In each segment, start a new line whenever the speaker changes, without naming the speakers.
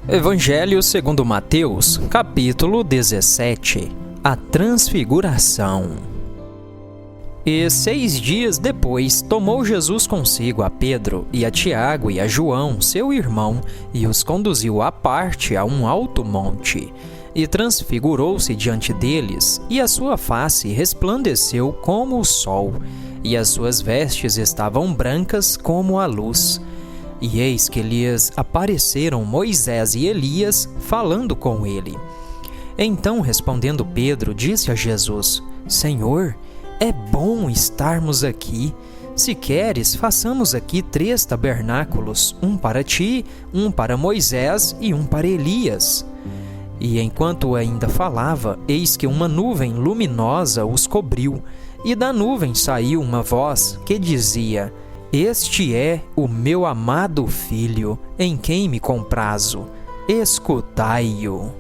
Evangelho segundo Mateus, capítulo 17. A Transfiguração. E 6 dias depois, tomou Jesus consigo a Pedro e a Tiago e a João, seu irmão, e os conduziu à parte a um alto monte. E transfigurou-se diante deles, e a sua face resplandeceu como o sol, e as suas vestes estavam brancas como a luz. E eis que lhes apareceram Moisés e Elias, falando com ele. Então, respondendo Pedro, disse a Jesus: Senhor, é bom estarmos aqui. Se queres, façamos aqui 3 tabernáculos, um para ti, um para Moisés e um para Elias. E enquanto ainda falava, eis que uma nuvem luminosa os cobriu, e da nuvem saiu uma voz que dizia: Este é o meu amado Filho, em quem me comprazo. Escutai-o.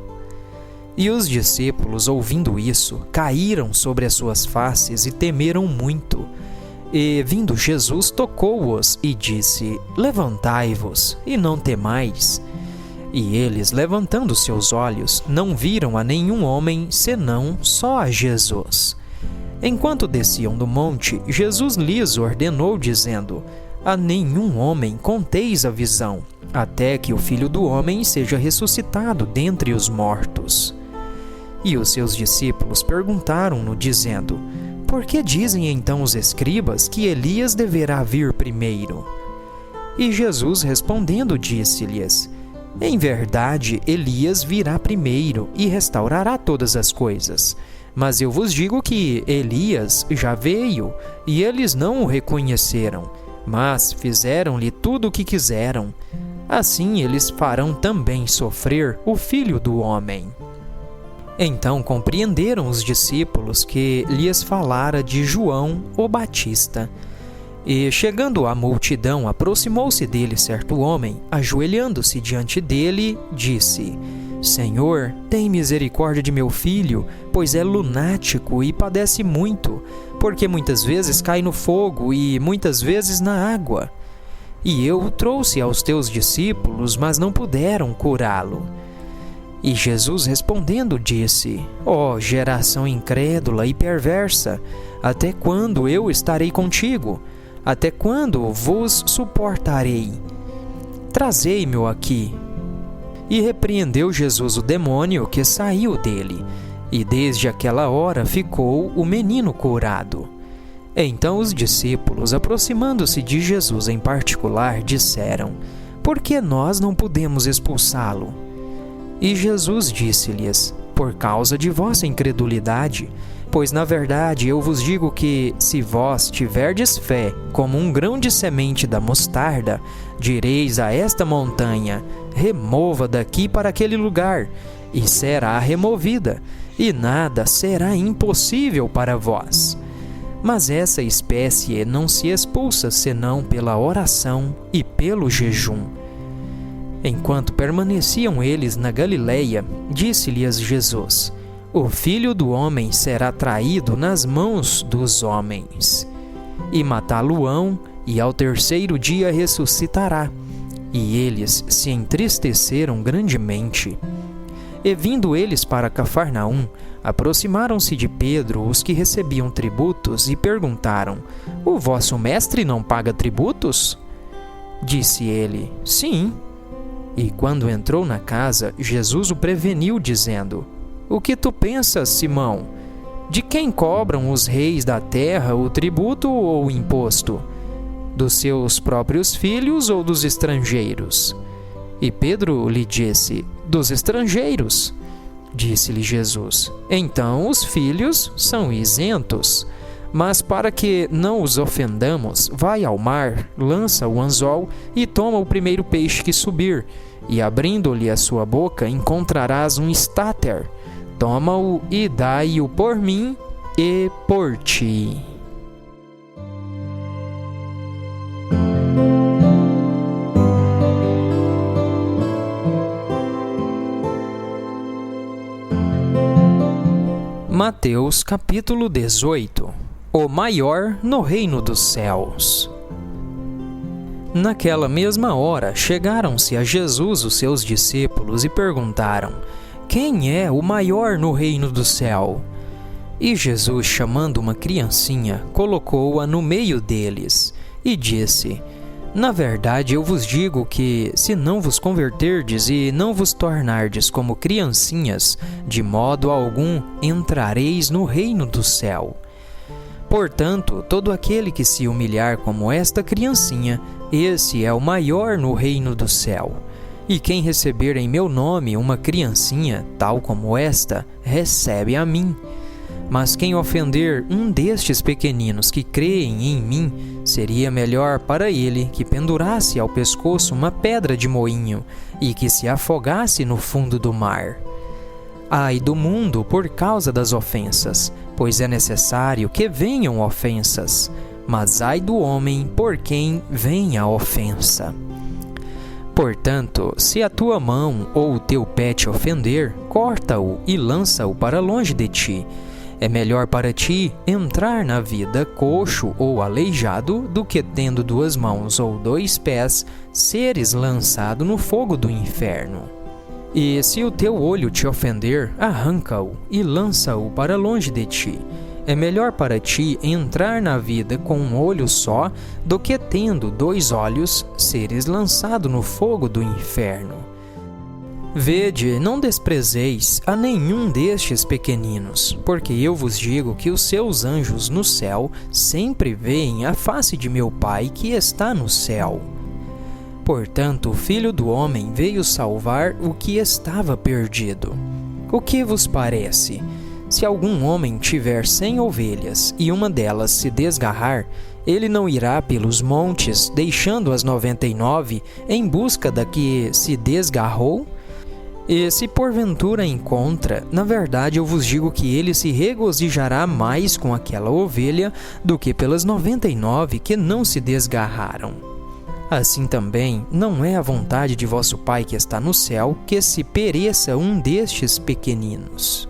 E os discípulos, ouvindo isso, caíram sobre as suas faces e temeram muito. E, vindo Jesus, tocou-os e disse: Levantai-vos, e não temais. E eles, levantando seus olhos, não viram a nenhum homem, senão só a Jesus. Enquanto desciam do monte, Jesus lhes ordenou, dizendo: A nenhum homem conteis a visão, até que o Filho do Homem seja ressuscitado dentre os mortos. E os seus discípulos perguntaram-no, dizendo: Por que dizem então os escribas que Elias deverá vir primeiro? E Jesus respondendo disse-lhes: Em verdade, Elias virá primeiro e restaurará todas as coisas. Mas eu vos digo que Elias já veio, e eles não o reconheceram, mas fizeram-lhe tudo o que quiseram. Assim eles farão também sofrer o Filho do Homem. Então compreenderam os discípulos que lhes falara de João o Batista. E, chegando à multidão, aproximou-se dele certo homem, ajoelhando-se diante dele, disse: Senhor, tem misericórdia de meu filho, pois é lunático e padece muito, porque muitas vezes cai no fogo e muitas vezes na água. E eu o trouxe aos teus discípulos, mas não puderam curá-lo. E Jesus respondendo disse: Ó geração incrédula e perversa, até quando eu estarei contigo? Até quando vos suportarei? Trazei-me-o aqui. E repreendeu Jesus o demônio que saiu dele, e desde aquela hora ficou o menino curado. Então os discípulos, aproximando-se de Jesus em particular, disseram: Por que nós não podemos expulsá-lo? E Jesus disse-lhes: Por causa de vossa incredulidade. Pois na verdade eu vos digo que, se vós tiverdes fé como um grão de semente da mostarda, direis a esta montanha: remova daqui para aquele lugar, e será removida, e nada será impossível para vós. Mas essa espécie não se expulsa senão pela oração e pelo jejum. Enquanto permaneciam eles na Galileia, disse-lhes Jesus: O Filho do Homem será traído nas mãos dos homens, e matá-lo-ão, e ao 3º dia ressuscitará. E eles se entristeceram grandemente. E vindo eles para Cafarnaum, aproximaram-se de Pedro os que recebiam tributos e perguntaram: O vosso mestre não paga tributos? Disse ele: Sim. E quando entrou na casa, Jesus o preveniu, dizendo: O que tu pensas, Simão? De quem cobram os reis da terra o tributo ou o imposto? Dos seus próprios filhos ou dos estrangeiros? E Pedro lhe disse: Dos estrangeiros. Disse-lhe Jesus: Então os filhos são isentos. Mas para que não os ofendamos, vai ao mar, lança o anzol e toma o primeiro peixe que subir, e abrindo-lhe a sua boca encontrarás um estáter. Toma-o e dai-o por mim e por ti. Mateus capítulo 18. O maior no reino dos céus. Naquela mesma hora, chegaram-se a Jesus os seus discípulos e perguntaram: Quem é o maior no reino do céu? E Jesus, chamando uma criancinha, colocou-a no meio deles e disse: Na verdade, eu vos digo que, se não vos converterdes e não vos tornardes como criancinhas, de modo algum entrareis no reino do céu. Portanto, todo aquele que se humilhar como esta criancinha, esse é o maior no reino do céu. E quem receber em meu nome uma criancinha, tal como esta, recebe a mim. Mas quem ofender um destes pequeninos que creem em mim, seria melhor para ele que pendurasse ao pescoço uma pedra de moinho e que se afogasse no fundo do mar. Ai do mundo por causa das ofensas, pois é necessário que venham ofensas, mas ai do homem por quem vem a ofensa. Portanto, se a tua mão ou o teu pé te ofender, corta-o e lança-o para longe de ti. É melhor para ti entrar na vida coxo ou aleijado do que, tendo 2 mãos ou 2 pés, seres lançado no fogo do inferno. E se o teu olho te ofender, arranca-o e lança-o para longe de ti. É melhor para ti entrar na vida com um olho só do que, tendo 2 olhos, seres lançado no fogo do inferno. Vede, não desprezeis a nenhum destes pequeninos, porque eu vos digo que os seus anjos no céu sempre veem a face de meu Pai que está no céu. Portanto, o Filho do Homem veio salvar o que estava perdido. O que vos parece? Se algum homem tiver 100 ovelhas e uma delas se desgarrar, ele não irá pelos montes, deixando as 99 em busca da que se desgarrou? E se porventura encontra, na verdade eu vos digo que ele se regozijará mais com aquela ovelha do que pelas 99 que não se desgarraram. Assim também, não é a vontade de vosso Pai que está no céu que se pereça um destes pequeninos.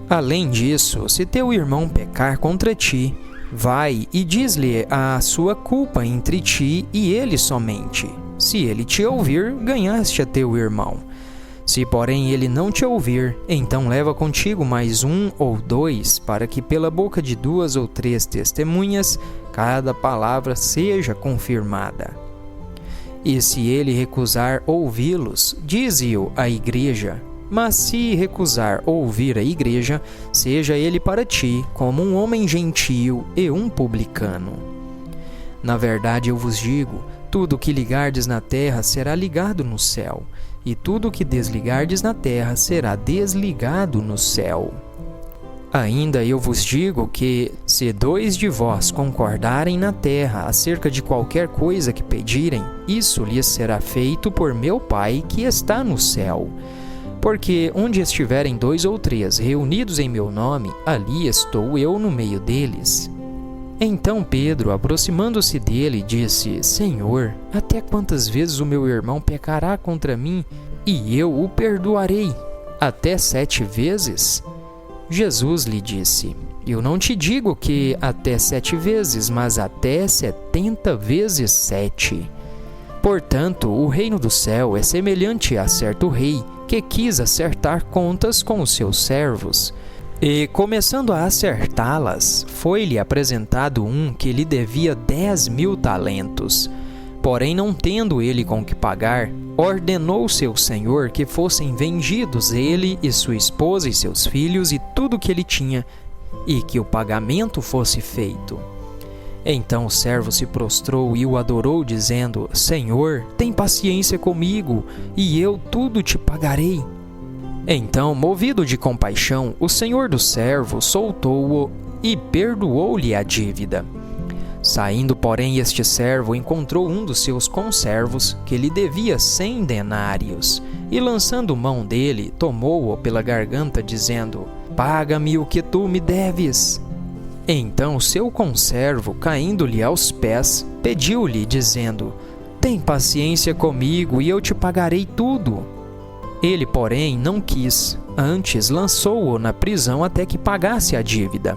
Além disso, se teu irmão pecar contra ti, vai e diz-lhe a sua culpa entre ti e ele somente. Se ele te ouvir, ganhaste a teu irmão. Se, porém, ele não te ouvir, então leva contigo mais 1 ou 2, para que pela boca de 2 ou 3 testemunhas, cada palavra seja confirmada. E se ele recusar ouvi-los, dize-o à igreja. Mas se recusar ouvir a igreja, seja ele para ti como um homem gentio e um publicano. Na verdade, eu vos digo, tudo o que ligardes na terra será ligado no céu, e tudo o que desligardes na terra será desligado no céu. Ainda eu vos digo que, se 2 de vós concordarem na terra acerca de qualquer coisa que pedirem, isso lhes será feito por meu Pai que está no céu. Porque onde estiverem 2 ou 3 reunidos em meu nome, ali estou eu no meio deles. Então Pedro, aproximando-se dele, disse: Senhor, até quantas vezes o meu irmão pecará contra mim, e eu o perdoarei? Até 7 vezes? Jesus lhe disse: Eu não te digo que até 7 vezes, mas até 70 vezes 7. Portanto, o reino do céu é semelhante a certo rei que quis acertar contas com os seus servos. E, começando a acertá-las, foi-lhe apresentado um que lhe devia 10.000 talentos. Porém, não tendo ele com que pagar, ordenou seu senhor que fossem vendidos ele e sua esposa e seus filhos e tudo que ele tinha, e que o pagamento fosse feito. Então o servo se prostrou e o adorou, dizendo: Senhor, tem paciência comigo, e eu tudo te pagarei. Então, movido de compaixão, o senhor do servo soltou-o e perdoou-lhe a dívida. Saindo, porém, este servo encontrou um dos seus conservos, que lhe devia 100 denários, e lançando mão dele, tomou-o pela garganta, dizendo: Paga-me o que tu me deves. Então seu conservo, caindo-lhe aos pés, pediu-lhe, dizendo: Tem paciência comigo, e eu te pagarei tudo. Ele, porém, não quis, antes lançou-o na prisão até que pagasse a dívida.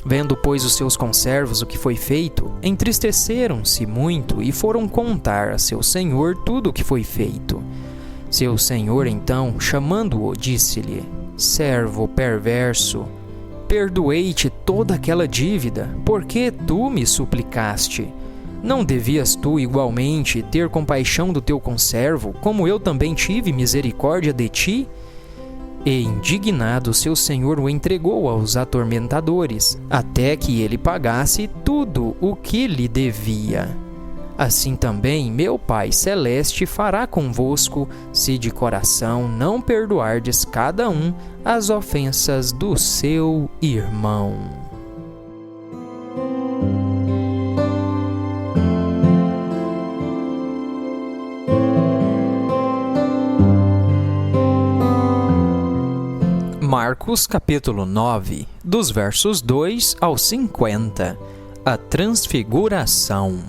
Vendo, pois, os seus conservos o que foi feito, entristeceram-se muito e foram contar a seu senhor tudo o que foi feito. Seu senhor, então, chamando-o, disse-lhe: Servo perverso, perdoei-te toda aquela dívida, porque tu me suplicaste. Não devias tu igualmente ter compaixão do teu conservo, como eu também tive misericórdia de ti? E, indignado, seu senhor o entregou aos atormentadores, até que ele pagasse tudo o que lhe devia. Assim também meu Pai Celeste fará convosco, se de coração não perdoardes cada um as ofensas do seu irmão. Marcos capítulo 9, dos versos 2 ao 50, a transfiguração.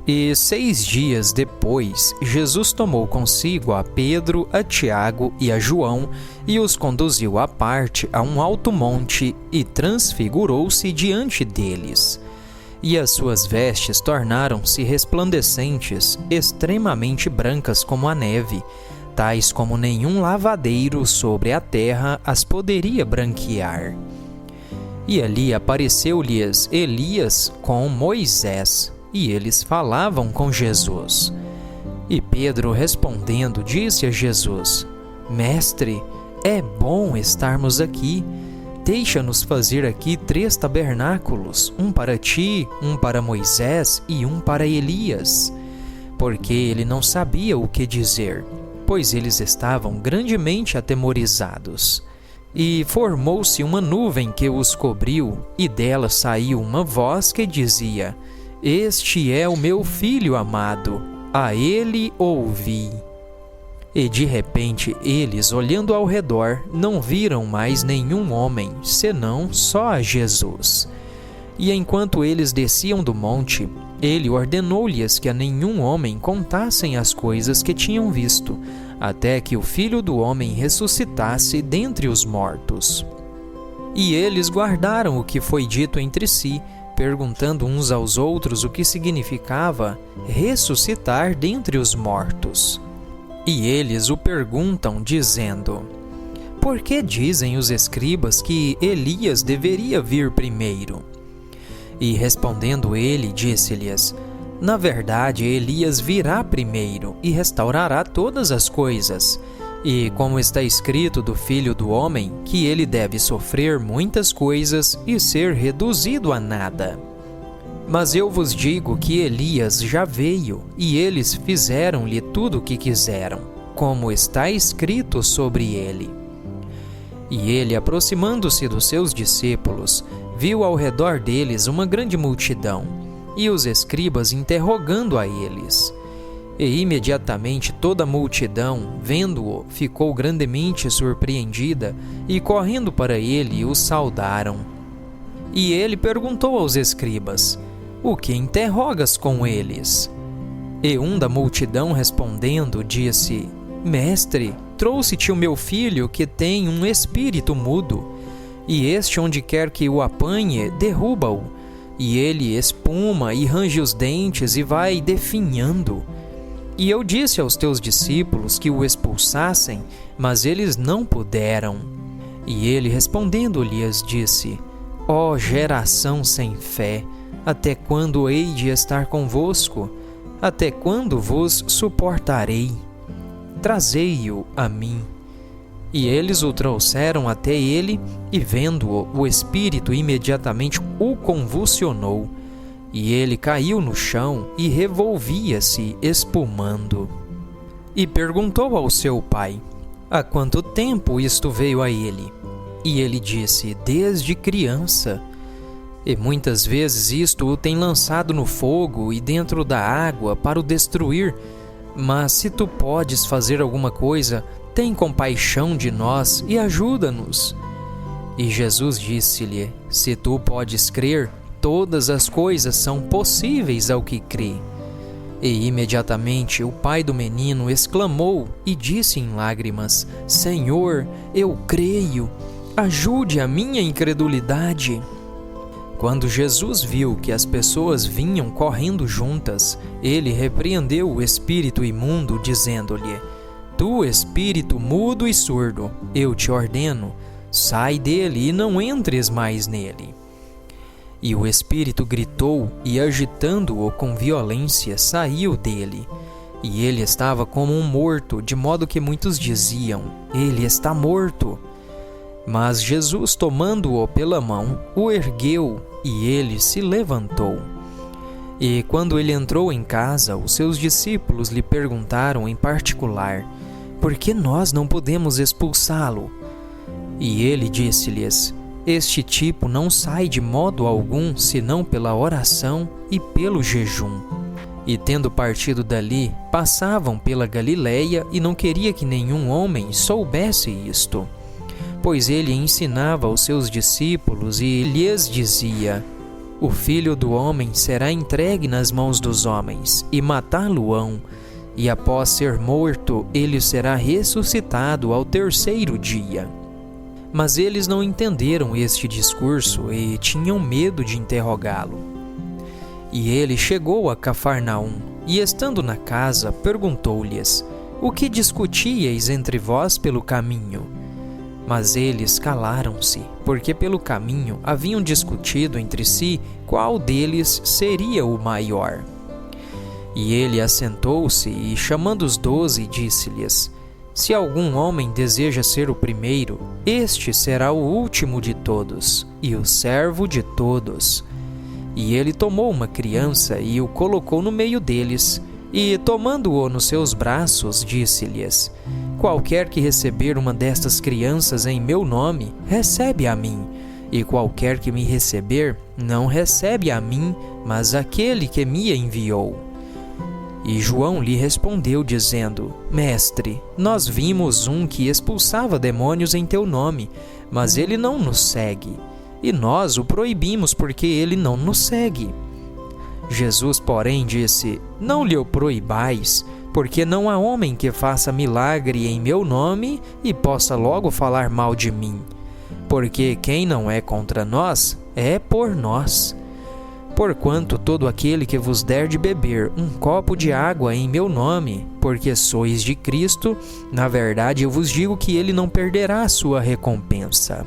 E 6 dias depois, Jesus tomou consigo a Pedro, a Tiago e a João e os conduziu à parte a um alto monte e transfigurou-se diante deles. E as suas vestes tornaram-se resplandecentes, extremamente brancas como a neve, tais como nenhum lavadeiro sobre a terra as poderia branquear. E ali apareceu-lhes Elias com Moisés, e eles falavam com Jesus. E Pedro, respondendo, disse a Jesus: Mestre, é bom estarmos aqui. Deixa-nos fazer aqui 3 tabernáculos, um para ti, um para Moisés e um para Elias. Porque ele não sabia o que dizer, pois eles estavam grandemente atemorizados. E formou-se uma nuvem que os cobriu, e dela saiu uma voz que dizia: Este é o meu filho amado, a ele ouvi. E de repente eles, olhando ao redor, não viram mais nenhum homem, senão só a Jesus. E enquanto eles desciam do monte, ele ordenou-lhes que a nenhum homem contassem as coisas que tinham visto, até que o Filho do Homem ressuscitasse dentre os mortos. E eles guardaram o que foi dito entre si, perguntando uns aos outros o que significava ressuscitar dentre os mortos. E eles o perguntam, dizendo: Por que dizem os escribas que Elias deveria vir primeiro? E respondendo ele, disse-lhes: Na verdade, Elias virá primeiro e restaurará todas as coisas. E como está escrito do Filho do Homem, que ele deve sofrer muitas coisas e ser reduzido a nada. Mas eu vos digo que Elias já veio, e eles fizeram-lhe tudo o que quiseram, como está escrito sobre ele. E ele, aproximando-se dos seus discípulos, viu ao redor deles uma grande multidão, e os escribas interrogando a eles. E imediatamente toda a multidão, vendo-o, ficou grandemente surpreendida, e correndo para ele, o saudaram. E ele perguntou aos escribas: O que interrogas com eles? E um da multidão respondendo, disse: Mestre, trouxe-te o meu filho que tem um espírito mudo, e este onde quer que o apanhe, derruba-o, e ele espuma e range os dentes e vai definhando. E eu disse aos teus discípulos que o expulsassem, mas eles não puderam. E ele respondendo-lhes disse: Ó geração sem fé, até quando hei de estar convosco? Até quando vos suportarei? Trazei-o a mim. E eles o trouxeram até ele, e vendo-o, o espírito imediatamente o convulsionou, e ele caiu no chão e revolvia-se, espumando. E perguntou ao seu pai: Há quanto tempo isto veio a ele? E ele disse: Desde criança. E muitas vezes isto o tem lançado no fogo e dentro da água para o destruir. Mas se tu podes fazer alguma coisa, tem compaixão de nós e ajuda-nos. E Jesus disse-lhe: Se tu podes crer, todas as coisas são possíveis ao que crê. E imediatamente o pai do menino exclamou e disse em lágrimas: Senhor, eu creio, ajude a minha incredulidade." Quando Jesus viu que as pessoas vinham correndo juntas, ele repreendeu o espírito imundo, dizendo-lhe: "Tu, espírito mudo e surdo, eu te ordeno, sai dele e não entres mais nele." E o espírito gritou e, agitando-o com violência, saiu dele. E ele estava como um morto, de modo que muitos diziam: "Ele está morto." Mas Jesus, tomando-o pela mão, o ergueu e ele se levantou. E quando ele entrou em casa, os seus discípulos lhe perguntaram em particular: "Por que nós não podemos expulsá-lo?" E ele disse-lhes: "Este tipo não sai de modo algum, senão pela oração e pelo jejum." E tendo partido dali, passavam pela Galileia, e não queria que nenhum homem soubesse isto, pois ele ensinava aos seus discípulos e lhes dizia: "O Filho do Homem será entregue nas mãos dos homens, e matá-lo-ão, e após ser morto, ele será ressuscitado ao terceiro dia." Mas eles não entenderam este discurso e tinham medo de interrogá-lo. E ele chegou a Cafarnaum, e estando na casa, perguntou-lhes: "O que discutíeis entre vós pelo caminho?" Mas eles calaram-se, porque pelo caminho haviam discutido entre si qual deles seria o maior. E ele assentou-se e, chamando os 12, disse-lhes: "Se algum homem deseja ser o primeiro, este será o último de todos, e o servo de todos." E ele tomou uma criança e o colocou no meio deles, e, tomando-o nos seus braços, disse-lhes: "Qualquer que receber uma destas crianças em meu nome, recebe a mim, e qualquer que me receber, não recebe a mim, mas aquele que me enviou." E João lhe respondeu, dizendo: "Mestre, nós vimos um que expulsava demônios em teu nome, mas ele não nos segue, e nós o proibimos porque ele não nos segue." Jesus, porém, disse: "Não lhe o proibais, porque não há homem que faça milagre em meu nome e possa logo falar mal de mim. Porque quem não é contra nós, é por nós. Porquanto todo aquele que vos der de beber um copo de água em meu nome, porque sois de Cristo, na verdade eu vos digo que ele não perderá a sua recompensa.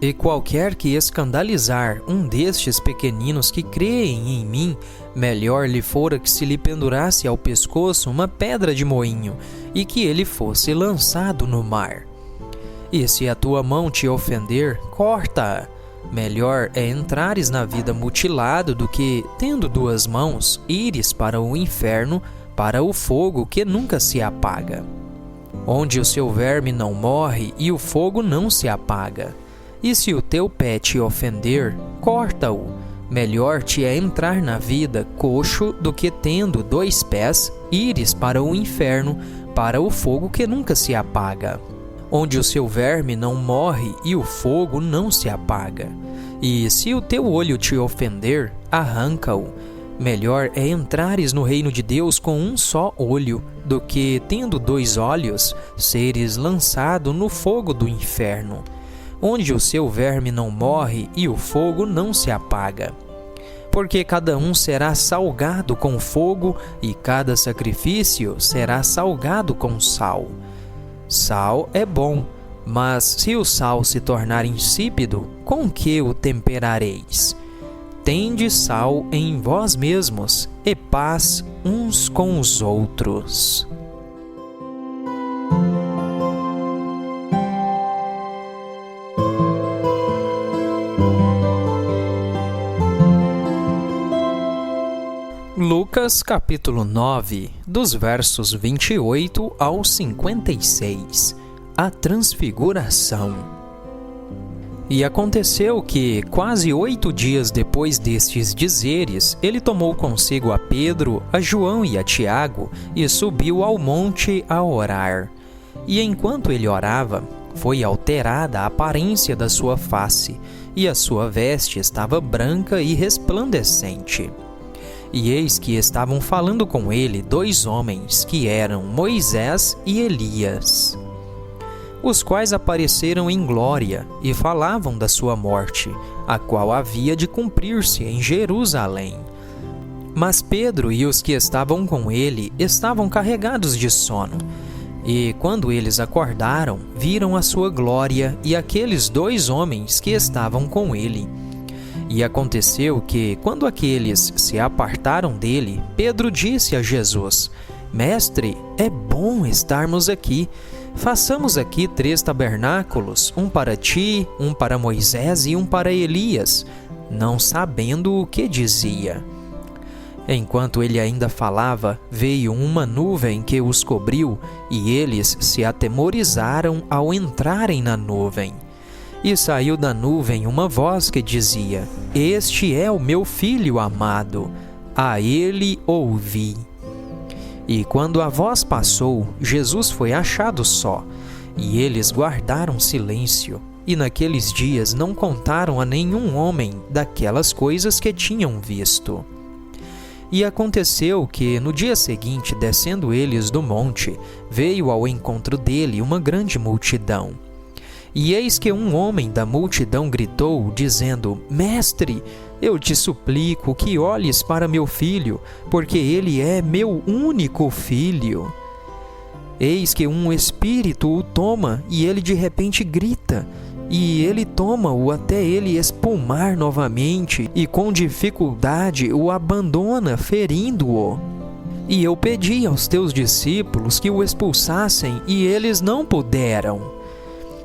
E qualquer que escandalizar um destes pequeninos que creem em mim, melhor lhe fora que se lhe pendurasse ao pescoço uma pedra de moinho, e que ele fosse lançado no mar. E se a tua mão te ofender, corta-a. Melhor é entrares na vida mutilado do que, tendo duas mãos, ires para o inferno, para o fogo que nunca se apaga, onde o seu verme não morre e o fogo não se apaga. E se o teu pé te ofender, corta-o. Melhor te é entrar na vida coxo do que, tendo 2 pés, ires para o inferno, para o fogo que nunca se apaga, onde o seu verme não morre e o fogo não se apaga. E se o teu olho te ofender, arranca-o. Melhor é entrares no reino de Deus com um só olho, do que, tendo 2 olhos, seres lançado no fogo do inferno, onde o seu verme não morre e o fogo não se apaga. Porque cada um será salgado com fogo, e cada sacrifício será salgado com sal. Sal é bom, mas se o sal se tornar insípido, com que o temperareis? Tende sal em vós mesmos, e paz uns com os outros. Lucas capítulo 9, dos versos 28 ao 56. A Transfiguração. E aconteceu que, quase 8 dias depois destes dizeres, ele tomou consigo a Pedro, a João e a Tiago, e subiu ao monte a orar. E enquanto ele orava, foi alterada a aparência da sua face, e a sua veste estava branca e resplandecente. E eis que estavam falando com ele 2 homens, que eram Moisés e Elias. os quais apareceram em glória e falavam da sua morte, a qual havia de cumprir-se em Jerusalém. Mas Pedro e os que estavam com ele estavam carregados de sono. E quando eles acordaram, viram a sua glória e aqueles 2 homens que estavam com ele. E aconteceu que, quando aqueles se apartaram dele, Pedro disse a Jesus: Mestre, é bom estarmos aqui. Façamos aqui 3 tabernáculos, um para ti, um para Moisés e um para Elias, não sabendo o que dizia. Enquanto ele ainda falava, veio uma nuvem que os cobriu, e eles se atemorizaram ao entrarem na nuvem. E saiu da nuvem uma voz que dizia: Este é o meu filho amado, a ele ouvi. E quando a voz passou, Jesus foi achado só, e eles guardaram silêncio, e naqueles dias não contaram a nenhum homem daquelas coisas que tinham visto. E aconteceu que, no dia seguinte, descendo eles do monte, veio ao encontro dele uma grande multidão. E eis que um homem da multidão gritou, dizendo: Mestre, eu te suplico que olhes para meu filho, porque ele é meu único filho. Eis que um espírito o toma, e ele de repente grita, e ele toma-o até ele espumar novamente, e com dificuldade o abandona, ferindo-o. E eu pedi aos teus discípulos que o expulsassem, e eles não puderam.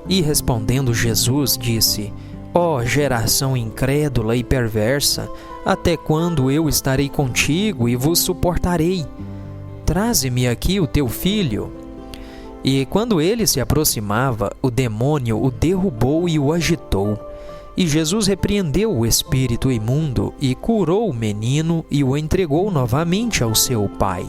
E respondendo Jesus, disse: Ó geração incrédula e perversa, até quando eu estarei contigo e vos suportarei? Traze-me aqui o teu filho. E quando ele se aproximava, o demônio o derrubou e o agitou. E Jesus repreendeu o espírito imundo e curou o menino e o entregou novamente ao seu pai.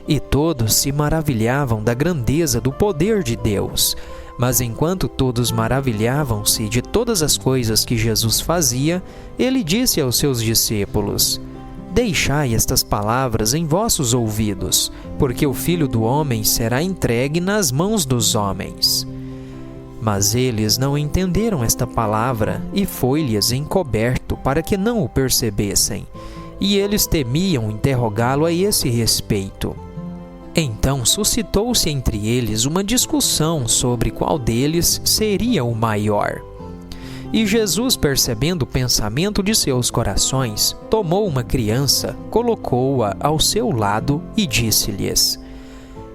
E todos se maravilhavam da grandeza do poder de Deus. Mas enquanto todos maravilhavam-se de todas as coisas que Jesus fazia, ele disse aos seus discípulos: Deixai estas palavras em vossos ouvidos, porque o Filho do Homem será entregue nas mãos dos homens. Mas eles não entenderam esta palavra, e foi-lhes encoberto para que não o percebessem. E eles temiam interrogá-lo a esse respeito. Então suscitou-se entre eles uma discussão sobre qual deles seria o maior. E Jesus, percebendo o pensamento de seus corações, tomou uma criança, colocou-a ao seu lado e disse-lhes: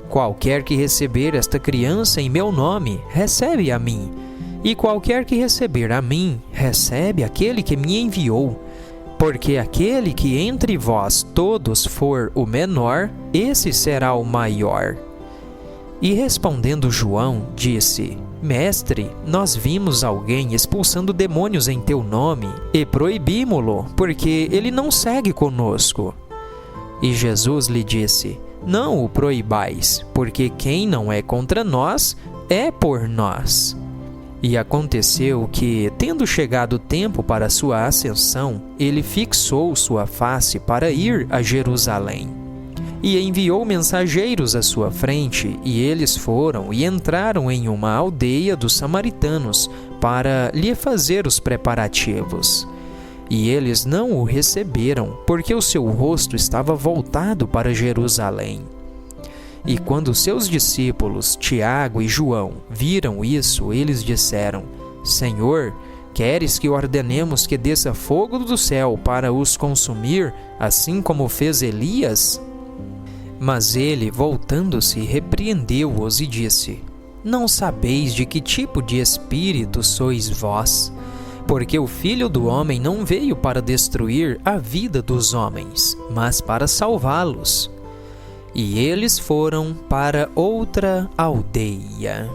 Qualquer que receber esta criança em meu nome, recebe a mim. E qualquer que receber a mim, recebe aquele que me enviou. Porque aquele que entre vós todos for o menor, esse será o maior. E respondendo João, disse: Mestre, nós vimos alguém expulsando demônios em teu nome, e proibimo-lo, porque ele não segue conosco. E Jesus lhe disse: Não o proibais, porque quem não é contra nós, é por nós. E aconteceu que, tendo chegado o tempo para sua ascensão, ele fixou sua face para ir a Jerusalém. E enviou mensageiros à sua frente, e eles foram e entraram em uma aldeia dos samaritanos para lhe fazer os preparativos. E eles não o receberam, porque o seu rosto estava voltado para Jerusalém. E quando seus discípulos, Tiago e João, viram isso, eles disseram: Senhor, queres que ordenemos que desça fogo do céu para os consumir, assim como fez Elias? Mas ele, voltando-se, repreendeu-os e disse: Não sabeis de que tipo de espírito sois vós? Porque o Filho do Homem não veio para destruir a vida dos homens, mas para salvá-los. E eles foram para outra aldeia.